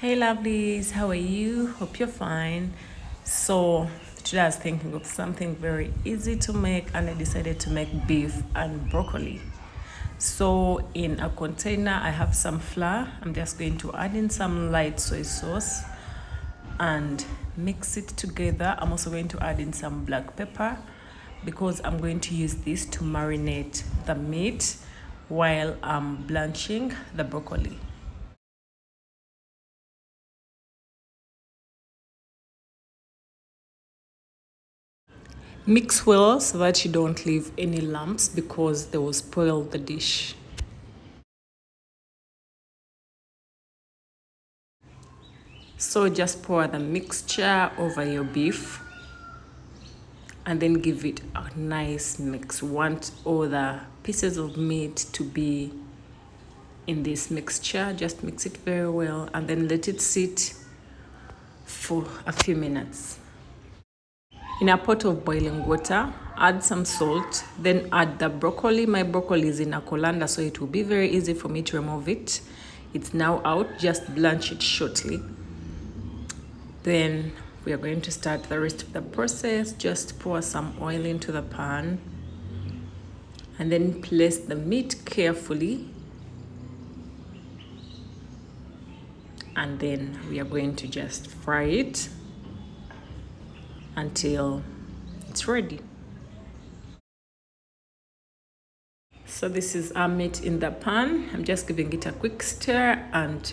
Hey lovelies, how are you? Hope you're fine. So today I was thinking of something very easy to make and I decided to make beef and broccoli. So in a container I have some flour. I'm just going to add in some light soy sauce and mix it together. I'm also going to add in some black pepper because I'm going to use this to marinate the meat while I'm blanching the broccoli. Mix well so that you don't leave any lumps because they will spoil the dish. So just pour the mixture over your beef and then give it a nice mix. Want all the pieces of meat to be in this mixture. Just mix it very well and then let it sit for a few minutes. In a pot of boiling water, add some salt, then add the broccoli. My broccoli is in a colander, so it will be very easy for me to remove it. It's now out, just blanch it shortly. Then we are going to start the rest of the process. Just pour some oil into the pan and then place the meat carefully. And then we are going to just fry it until it's ready. So this is our meat in the pan. I'm just giving it a quick stir and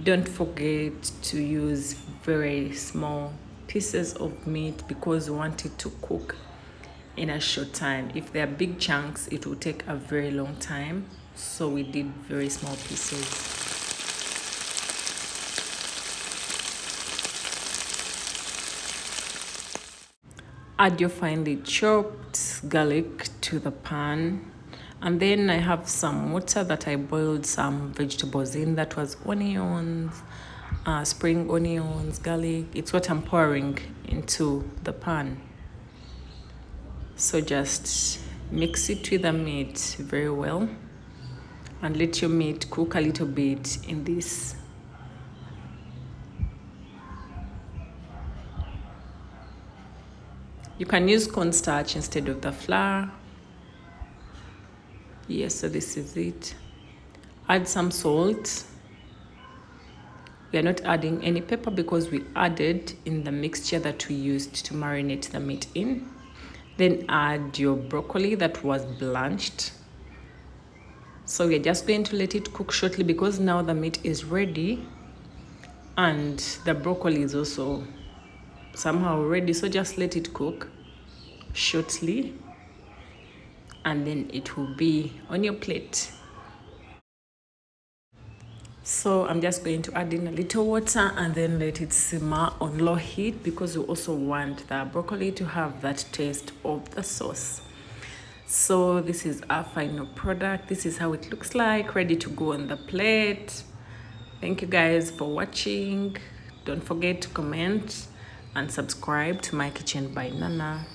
don't forget to use very small pieces of meat because we want it to cook in a short time. If they are big chunks, it will take a very long time. So we did very small pieces. Add your finely chopped garlic to the pan. And then I have some water that I boiled some vegetables in. That was onions, spring onions, garlic. It's what I'm pouring into the pan. So just mix it with the meat very well and let your meat cook a little bit in this. You can use cornstarch instead of the flour. Yes, so this is it. Add some salt. We are not adding any pepper because we added in the mixture that we used to marinate the meat in. Then add your broccoli that was blanched. So we're just going to let it cook shortly because now the meat is ready and the broccoli is also somehow ready. So just let it cook shortly and then it will be on your plate. So I'm just going to add in a little water and then let it simmer on low heat because we also want the broccoli to have that taste of the sauce. So this is our final product. This is how it looks like, ready to go on the plate. Thank you guys for watching. Don't forget to comment and subscribe to my kitchen by Nana.